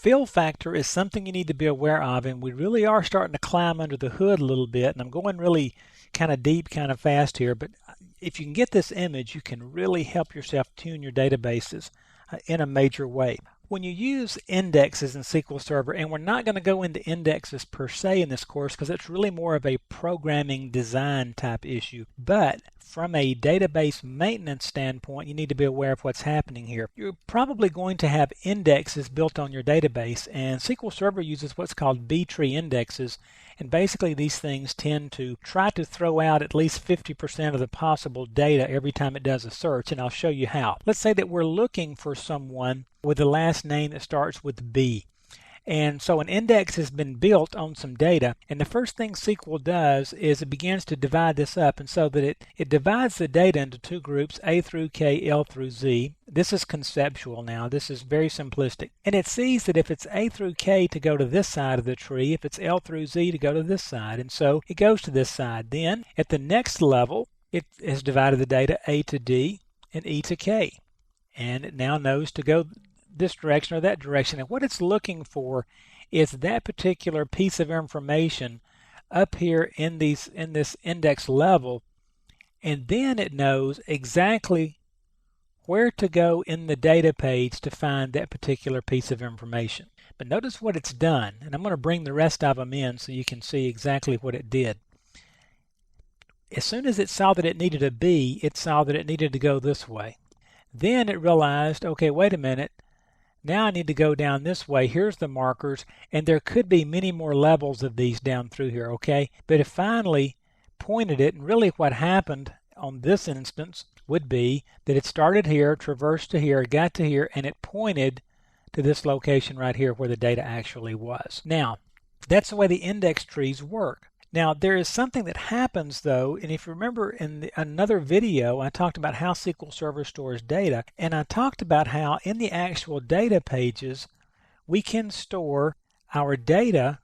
fill factor is something you need to be aware of, and we really are starting to climb under the hood a little bit, and I'm going really kind of deep, kind of fast here, but if you can get this image, you can really help yourself tune your databases in a major way. When you use indexes in SQL Server, and we're not going to go into indexes per se in this course because it's really more of a programming design type issue, but from a database maintenance standpoint, you need to be aware of what's happening here. You're probably going to have indexes built on your database, and SQL Server uses what's called B-tree indexes, and basically these things tend to try to throw out at least 50% of the possible data every time it does a search, and I'll show you how. Let's say that we're looking for someone with the last name that starts with B. And so an index has been built on some data, and the first thing SQL does is it begins to divide this up, and so that it divides the data into two groups, A through K, L through Z. This is conceptual now. This is very simplistic. And it sees that if it's A through K to go to this side of the tree, if it's L through Z to go to this side, and so it goes to this side. Then at the next level, it has divided the data A to D and E to K, and it now knows to go this direction or that direction, and what it's looking for is that particular piece of information up here in this index level, and then it knows exactly where to go in the data page to find that particular piece of information. But notice what it's done, and I'm going to bring the rest of them in so you can see exactly what it did. As soon as it saw that it needed a B, it saw that it needed to go this way. Then it realized, okay, wait a minute, now I need to go down this way. Here's the markers, and there could be many more levels of these down through here, okay? But it finally pointed it, and really what happened on this instance would be that it started here, traversed to here, got to here, and it pointed to this location right here where the data actually was. Now, that's the way the index trees work. Now, there is something that happens, though, and if you remember in another video, I talked about how SQL Server stores data, and I talked about how in the actual data pages, we can store our data,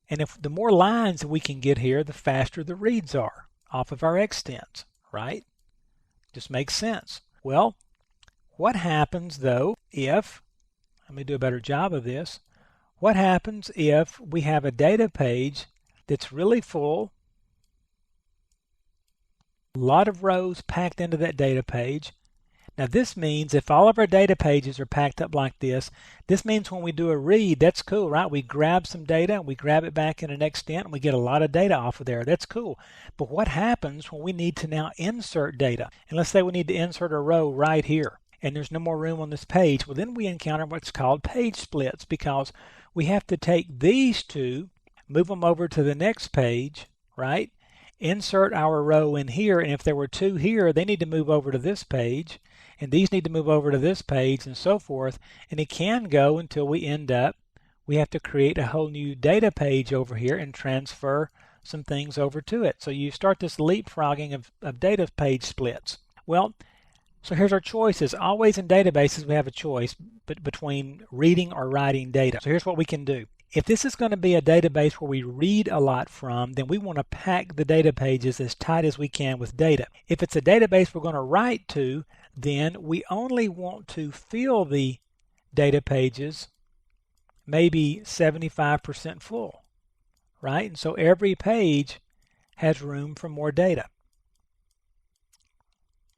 and if the more lines that we can get here, the faster the reads are off of our extents, right? Just makes sense. Well, what happens, though, if, let me do a better job of this, what happens if we have a data page that's really full, a lot of rows packed into that data page? Now this means if all of our data pages are packed up like this means when we do a read, that's cool, right? We grab some data and we grab it back in an extent and we get a lot of data off of there. That's cool. But what happens when we need to now insert data? And let's say we need to insert a row right here, and there's no more room on this page. Well, then we encounter what's called page splits, because we have to take these two, move them over to the next page, right? Insert our row in here, and if there were two here, they need to move over to this page, and these need to move over to this page, and so forth. And it can go until we end up, we have to create a whole new data page over here and transfer some things over to it. So you start this leapfrogging of data page splits. Well, so here's our choices. Always in databases we have a choice between reading or writing data. So here's what we can do. If this is going to be a database where we read a lot from, then we want to pack the data pages as tight as we can with data. If it's a database we're going to write to, then we only want to fill the data pages maybe 75% full, right? And so every page has room for more data.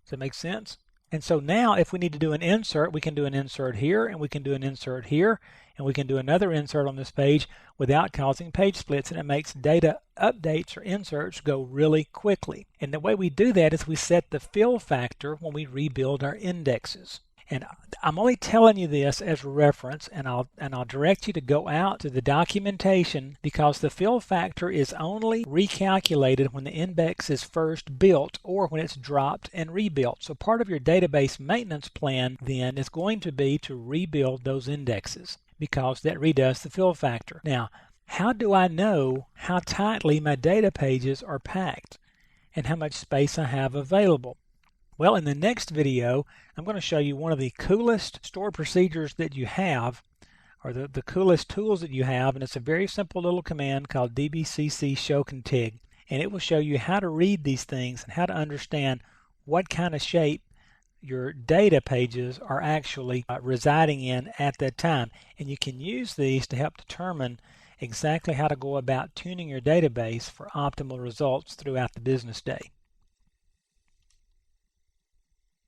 Does that make sense? And so now if we need to do an insert, we can do an insert here, and we can do an insert here, and we can do another insert on this page without causing page splits, and it makes data updates or inserts go really quickly. And the way we do that is we set the fill factor when we rebuild our indexes. And I'm only telling you this as a reference, and I'll direct you to go out to the documentation, because the fill factor is only recalculated when the index is first built or when it's dropped and rebuilt. So part of your database maintenance plan then is going to be to rebuild those indexes, because that redoes the fill factor. Now, how do I know how tightly my data pages are packed and how much space I have available? Well, in the next video, I'm going to show you one of the coolest stored procedures that you have, or the coolest tools that you have, and it's a very simple little command called dbcc show config, and it will show you how to read these things and how to understand what kind of shape your data pages are actually residing in at that time. And you can use these to help determine exactly how to go about tuning your database for optimal results throughout the business day.